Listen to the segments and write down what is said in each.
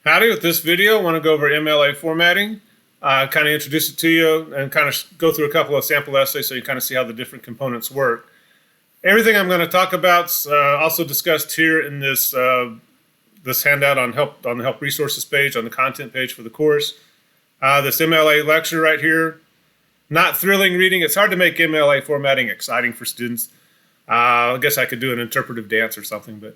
Howdy, with this video, I want to go over MLA formatting, kind of introduce it to you, and kind of go through a couple of sample essays so you kind of see how the different components work. Everything I'm going to talk about is also discussed here in this this handout on the help resources page, on the content page for the course. This MLA lecture right here, not thrilling reading. It's hard to make MLA formatting exciting for students. I guess I could do an interpretive dance or something, but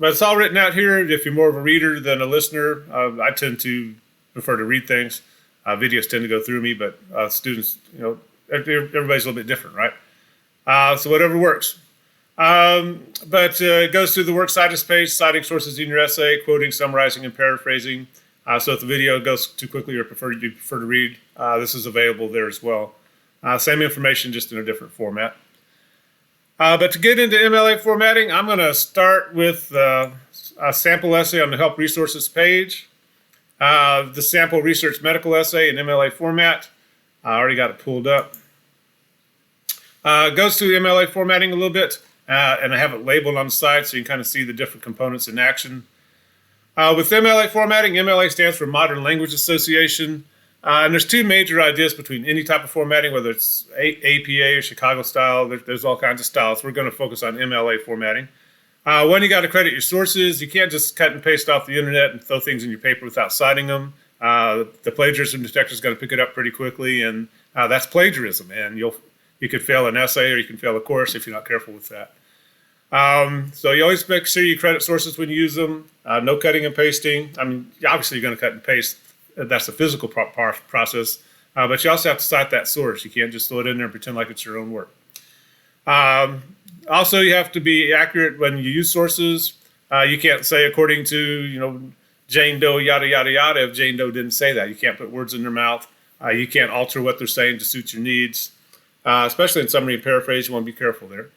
it's all written out here. If you're more of a reader than a listener, I tend to prefer to read things. Videos tend to go through me, but students, everybody's a little bit different, right? So whatever works. But it goes through the works cited page, citing sources in your essay, quoting, summarizing, and paraphrasing. So if the video goes too quickly or you prefer to read, this is available there as well. Same information, just in a different format. But to get into MLA formatting, I'm going to start with a sample essay on the Help Resources page. The sample research medical essay in MLA format. I already got it pulled up. It goes through MLA formatting a little bit, and I have it labeled on the side so you can kind of see the different components in action. With MLA formatting, MLA stands for Modern Language Association. And there's two major ideas between any type of formatting, whether it's APA or Chicago style. There's all kinds of styles. We're going to focus on MLA formatting. One, you got to credit your sources. You can't just cut and paste off the internet and throw things in your paper without citing them. The plagiarism detector is going to pick it up pretty quickly, and that's plagiarism. And you could fail an essay or you can fail a course if you're not careful with that. So you always make sure you credit sources when you use them. No cutting and pasting. I mean, obviously you're going to cut and paste. That's the physical process, but you also have to cite that source. You can't just throw it in there and pretend like it's your own work. Also, you have to be accurate when you use sources. You can't say according to, Jane Doe, yada, yada, yada, if Jane Doe didn't say that. You can't put words in their mouth. You can't alter what they're saying to suit your needs, especially in summary and paraphrase. You want to be careful there.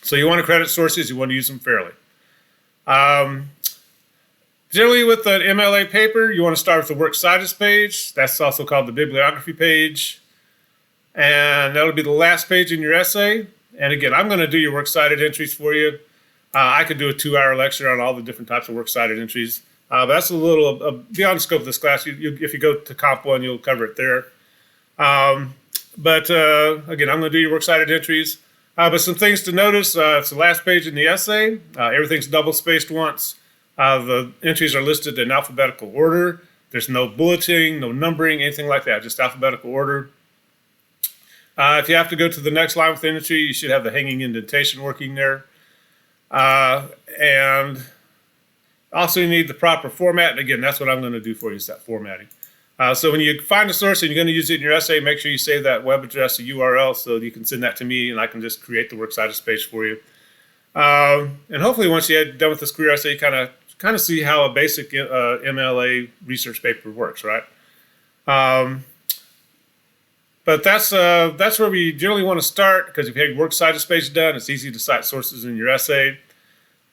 So you want to credit sources. You want to use them fairly. Generally, with an MLA paper, you want to start with the works cited page. That's also called the bibliography page. And that'll be the last page in your essay. And again, I'm going to do your works cited entries for you. I could do a 2-hour lecture on all the different types of works cited entries. But that's a little beyond the scope of this class. If you go to Comp 1, you'll cover it there. But again, I'm going to do your works cited entries. But some things to notice, it's the last page in the essay. Everything's double-spaced once. The entries are listed in alphabetical order. There's no bulleting, no numbering, anything like that, just alphabetical order. If you have to go to the next line with the entry, you should have the hanging indentation working there. And also you need the proper format. And again, that's what I'm going to do for you, is that formatting. So when you find a source and you're going to use it in your essay, make sure you save that web address, a URL, so you can send that to me and I can just create the works cited page for you. And hopefully once you're done with this career essay, you kind of see how a basic MLA research paper works, right? But that's where we generally want to start, because if you have your works cited page done, it's easy to cite sources in your essay.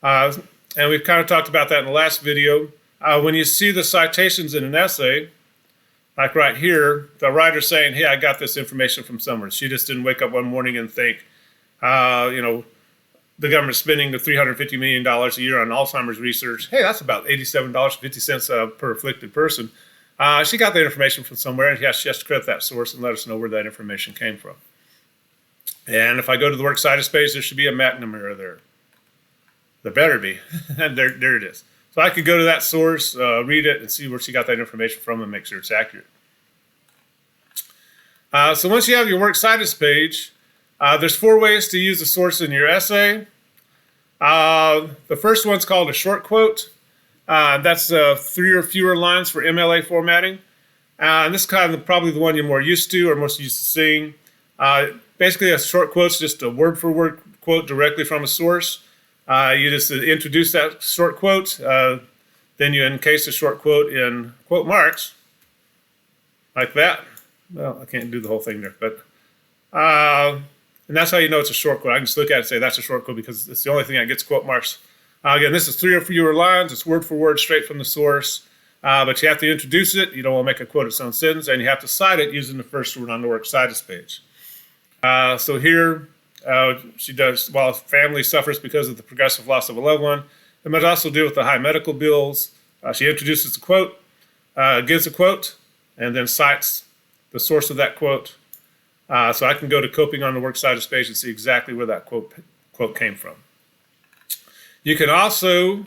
And we've kind of talked about that in the last video. When you see the citations in an essay, like right here, the writer's saying, hey, I got this information from somewhere. She just didn't wake up one morning and think, the government's spending the $350 million a year on Alzheimer's research. Hey, that's about $87.50 per afflicted person. She got that information from somewhere, and she has to credit that source and let us know where that information came from. And if I go to the works cited page, there should be a McNamara there. There better be. And there it is. So I could go to that source, read it, and see where she got that information from and make sure it's accurate. So once you have your works cited page, there's 4 ways to use the source in your essay. The first one's called a short quote. That's 3 or fewer lines for MLA formatting. And this is kind of probably the one you're more used to or most used to seeing. Basically, a short quote's just a word-for-word quote directly from a source. You just introduce that short quote. Then you encase the short quote in quote marks, like that. Well, I can't do the whole thing there, but... and that's how you know it's a short quote. I can just look at it and say that's a short quote because it's the only thing that gets quote marks. Again, this is 3 or fewer lines. It's word for word straight from the source. But you have to introduce it. You don't want to make a quote its own sentence. And you have to cite it using the first word on the works cited page. So here, she does, while family suffers because of the progressive loss of a loved one, It might also deal with the high medical bills. She introduces the quote, gives a quote, and then cites the source of that quote. So I can go to coping on the works citus page and see exactly where that quote came from. You can also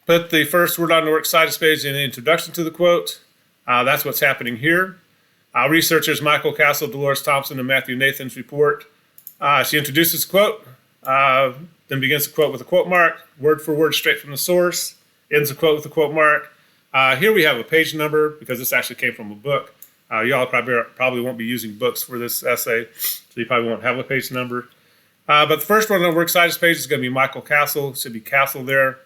put the first word on the works citus page in the introduction to the quote. That's what's happening here. Researchers Michael Castle, Dolores Thompson, and Matthew Nathan's report. She introduces the quote, then begins the quote with a quote mark, word for word straight from the source, ends the quote with a quote mark. Here we have a page number because this actually came from a book. Y'all probably won't be using books for this essay, so you probably won't have a page number. But the first one on the works citus page is going to be Michael Castle. It should be Castle there.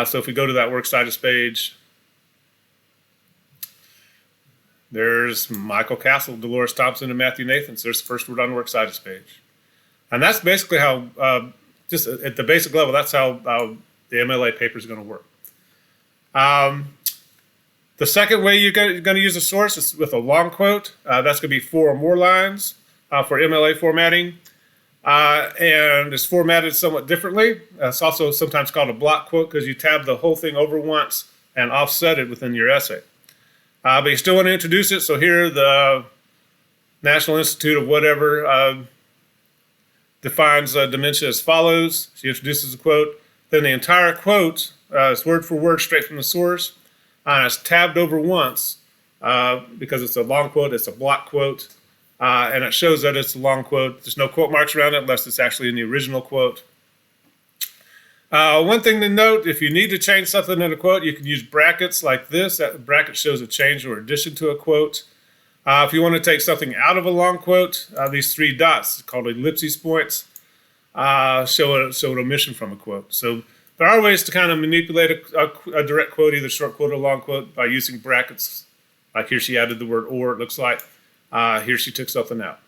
So if we go to that works citus page, there's Michael Castle, Dolores Thompson, and Matthew Nathan. So there's the first word on the works citus page. And that's basically how, just at the basic level, that's how the MLA paper is going to work. The second way you're going to use a source is with a long quote. That's going to be 4 or more lines for MLA formatting. And it's formatted somewhat differently. It's also sometimes called a block quote because you tab the whole thing over once and offset it within your essay. But you still want to introduce it. So here the National Institute of whatever defines dementia as follows. She introduces the quote. Then the entire quote is word for word straight from the source. And it's tabbed over once because it's a long quote. It's a block quote. And it shows that it's a long quote. There's no quote marks around it unless it's actually in the original quote. One thing to note, if you need to change something in a quote, you can use brackets like this. That bracket shows a change or addition to a quote. If you want to take something out of a long quote, these 3 dots called ellipses points show an omission from a quote. So there are ways to kind of manipulate a direct quote, either short quote or long quote, by using brackets. Like here she added the word or, it looks like. Here she took something out.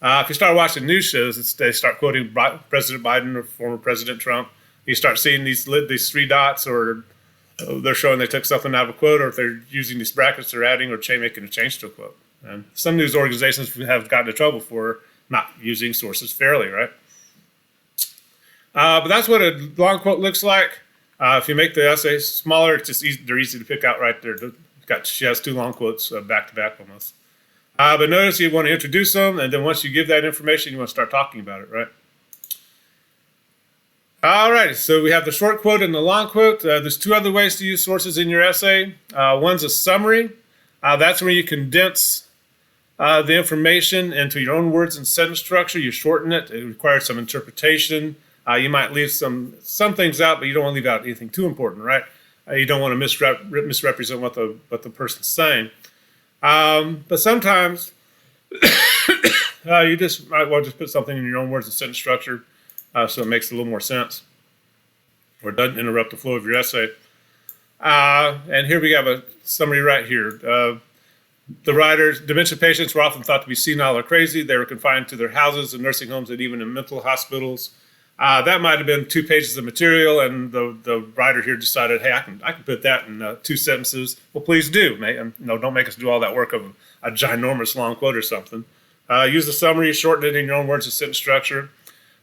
If you start watching news shows, they start quoting President Biden or former President Trump. You start seeing these 3 dots, or they're showing they took something out of a quote, or if they're using these brackets, they're adding or making a change to a quote. And some news organizations have gotten in trouble for not using sources fairly, right? But that's what a long quote looks like. If you make the essay smaller, it's just they're easy to pick out right there. She has 2 long quotes back to back almost. But notice you want to introduce them, and then once you give that information, you want to start talking about it, right? All right, so we have the short quote and the long quote. There's 2 other ways to use sources in your essay. One's a summary. That's where you condense the information into your own words and sentence structure. You shorten it. It requires some interpretation. You might leave some things out, but you don't want to leave out anything too important, right? You don't want to misrepresent what the person's saying. But sometimes you just might want to just put something in your own words and sentence structure so it makes a little more sense or doesn't interrupt the flow of your essay. And here we have a summary right here. The writers, dementia patients were often thought to be senile or crazy. They were confined to their houses and nursing homes and even in mental hospitals. That might have been 2 pages of material, and the writer here decided, hey, I can put that in 2 sentences. Well, please do. Don't make us do all that work of a ginormous long quote or something. Use the summary, shorten it in your own words and sentence structure.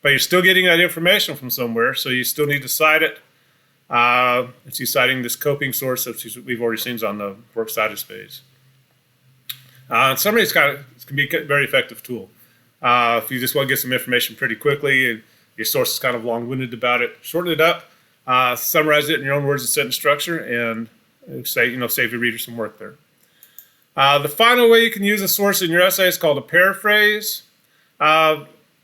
But you're still getting that information from somewhere, so you still need to cite it. And she's citing this coping source that we've already seen on the works citus page. Summary can be a very effective tool. If you just want to get some information pretty quickly, and your source is kind of long-winded about it, shorten it up, summarize it in your own words and sentence structure, and save your reader some work there. The final way you can use a source in your essay is called a paraphrase.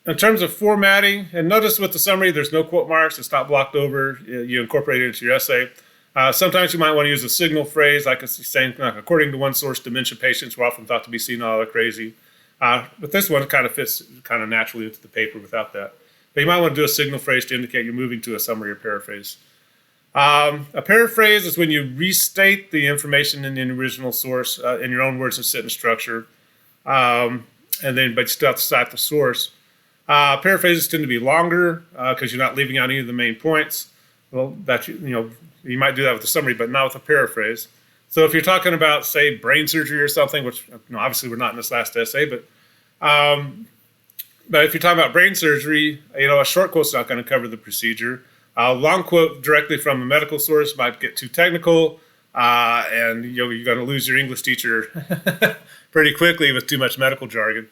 In terms of formatting, and notice with the summary, there's no quote marks. It's not blocked over. You incorporate it into your essay. Sometimes you might want to use a signal phrase, like it's saying, according to one source, dementia patients were often thought to be senile or crazy. But this one kind of fits kind of naturally into the paper without that. But you might want to do a signal phrase to indicate you're moving to a summary or paraphrase. A paraphrase is when you restate the information in the original source in your own words and sentence structure, but you still have to cite the source. Paraphrases tend to be longer because you're not leaving out any of the main points. Well, you might do that with a summary, but not with a paraphrase. So if you're talking about, say, brain surgery or something, which obviously we're not in this last essay, but But if you're talking about brain surgery, a short quote's not going to cover the procedure. A long quote directly from a medical source might get too technical, and you're going to lose your English teacher pretty quickly with too much medical jargon.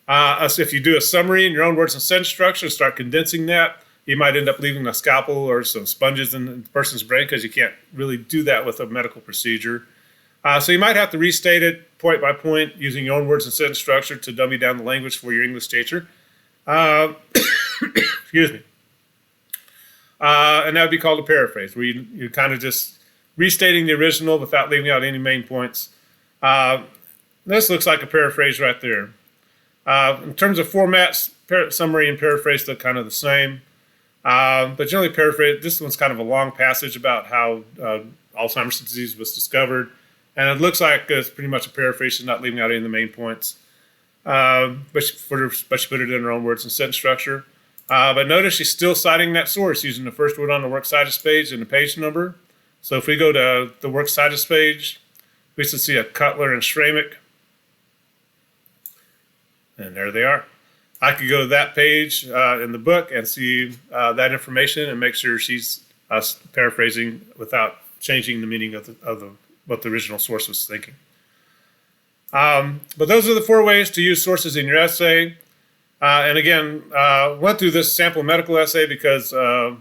So if you do a summary in your own words and sentence structure, start condensing that, you might end up leaving a scalpel or some sponges in the person's brain because you can't really do that with a medical procedure. So you might have to restate it point by point using your own words and sentence structure to dummy down the language for your English teacher. Excuse me. And that would be called a paraphrase, where you're kind of just restating the original without leaving out any main points. This looks like a paraphrase right there. In terms of formats, summary and paraphrase look kind of the same. But generally paraphrase, this one's kind of a long passage about how Alzheimer's disease was discovered. And it looks like it's pretty much a paraphrase, not leaving out any of the main points. But she put it in her own words and sentence structure. But notice she's still citing that source using the first word on the works citus page and the page number. So if we go to the works citus page, we should see a Cutler and Schramick. And there they are. I could go to that page in the book and see that information and make sure she's paraphrasing without changing the meaning of what the original source was thinking. But those are the 4 ways to use sources in your essay. And again, went through this sample medical essay because I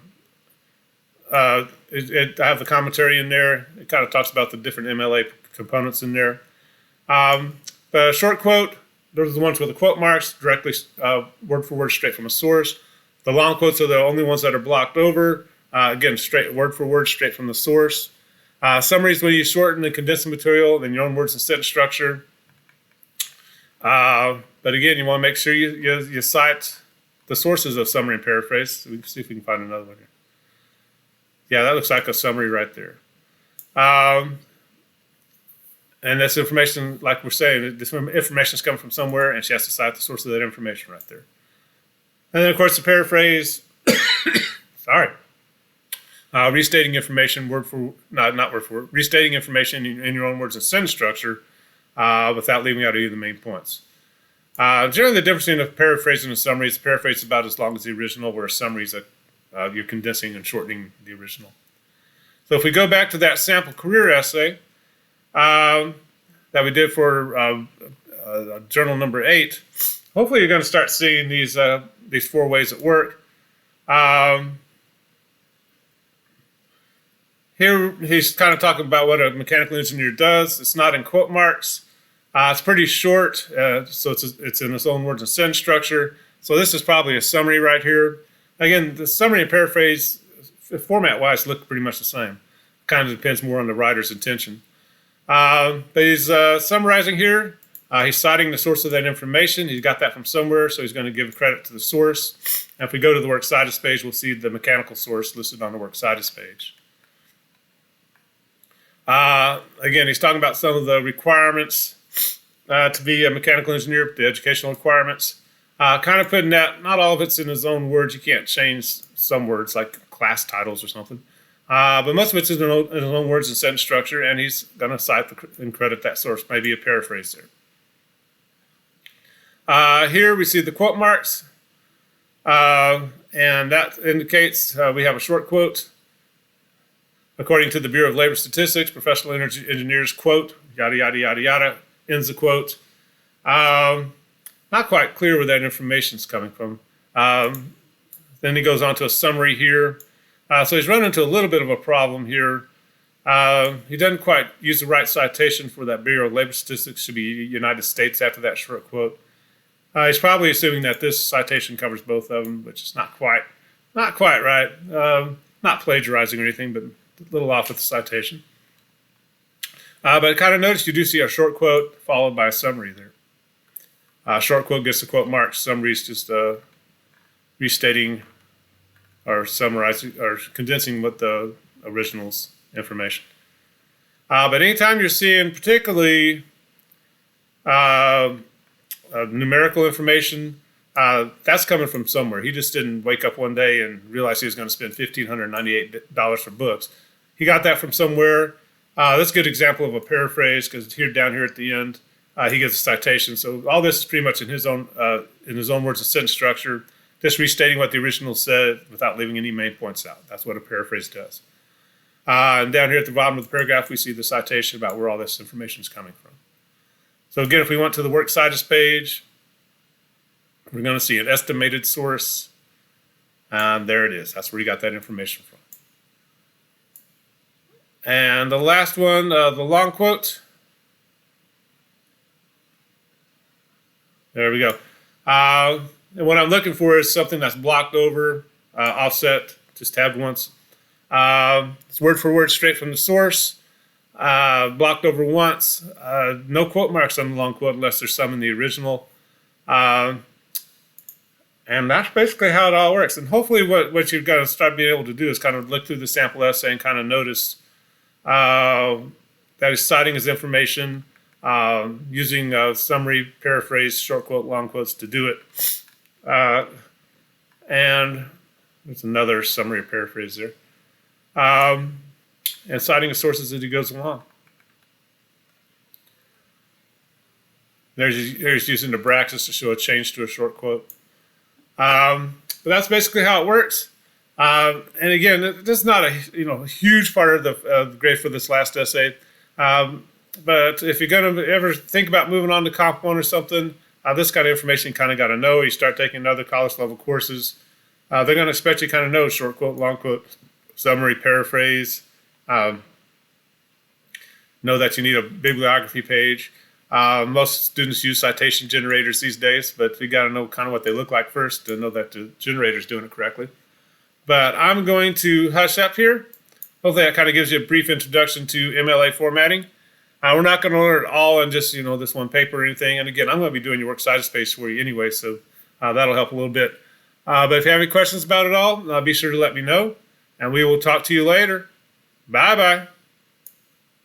have the commentary in there. It kind of talks about the different MLA components in there. The short quote, those are the ones with the quote marks, directly word for word straight from a source. The long quotes are the only ones that are blocked over. Again, straight word for word straight from the source. Summaries when you shorten and condense the material in your own words and sentence structure. But again, you want to make sure you cite the sources of summary and paraphrase. We can see if we can find another one here. Yeah, that looks like a summary right there. And this information, like we're saying, this information is coming from somewhere, and she has to cite the source of that information right there. And then, of course, the paraphrase. Sorry. Restating information restating information in your own words and sentence structure without leaving out any of the main points. Generally, the difference between a paraphrase and a summary is the paraphrase is about as long as the original, where a summary is you're condensing and shortening the original. So if we go back to that sample career essay that we did for journal number 8, hopefully you're going to start seeing these 4 ways at work. Here he's kind of talking about what a mechanical engineer does. It's not in quote marks. It's pretty short, so it's in its own words and sentence structure. So this is probably a summary right here. Again, the summary and paraphrase, format-wise, look pretty much the same. Kind of depends more on the writer's intention. But he's summarizing here. He's citing the source of that information. He's got that from somewhere, so he's going to give credit to the source. And if we go to the works citus page, we'll see the mechanical source listed on the works citus page. Again, he's talking about some of the requirements to be a mechanical engineer, the educational requirements. Kind of putting that, not all of it's in his own words. You can't change some words like class titles or something. But most of it's in his own words and sentence structure, and he's going to cite and credit that source, maybe a paraphrase there. Here we see the quote marks, and that indicates we have a short quote. According to the Bureau of Labor Statistics, professional energy engineers, quote, yada, yada, yada, yada, ends the quote. Not quite clear where that information is coming from. Then he goes on to a summary here. So he's run into a little bit of a problem here. He doesn't quite use the right citation for that Bureau of Labor Statistics. Should be United States after that short quote. He's probably assuming that this citation covers both of them, which is not quite right. Not plagiarizing or anything, but a little off with the citation. But kind of notice you do see a short quote followed by a summary there. Short quote gets the quote marks. Summary is just restating or summarizing or condensing what the original's information. But anytime you're seeing particularly numerical information, that's coming from somewhere. He just didn't wake up one day and realize he was going to spend $1,598 for books. He got that from somewhere. That's a good example of a paraphrase because down here at the end, he gets a citation. So all this is pretty much in his own words, a sentence structure, just restating what the original said without leaving any main points out. That's what a paraphrase does. And down here at the bottom of the paragraph, we see the citation about where all this information is coming from. So again, if we went to the works citus page, we're going to see an estimated source. And there it is. That's where you got that information from. And the last one, the long quote. There we go. And what I'm looking for is something that's blocked over, offset, just tabbed once. It's word for word straight from the source. Blocked over once. No quote marks on the long quote unless there's some in the original. And that's basically how it all works. And hopefully what you've got to start being able to do is kind of look through the sample essay and kind of notice that he's citing his information, using summary, paraphrase, short quote, long quotes to do it. And there's another summary or paraphrase there. And citing his sources as he goes along. There's using the brackets to show a change to a short quote. But that's basically how it works. And again, this is not a huge part of the grade for this last essay. But if you're going to ever think about moving on to Comp 1 or something, this kind of information you kind of got to know. You start taking other college level courses. They're going to expect you kind of know short quote, long quote, summary, paraphrase. Know that you need a bibliography page. Most students use citation generators these days, but you got to know kind of what they look like first to know that the generator is doing it correctly. But I'm going to hush up here. Hopefully that kind of gives you a brief introduction to MLA formatting. We're not going to learn it all in just this one paper or anything. And again, I'm going to be doing your works citus page for you anyway, so that'll help a little bit. But if you have any questions about it all, be sure to let me know, and we will talk to you later. Bye-bye.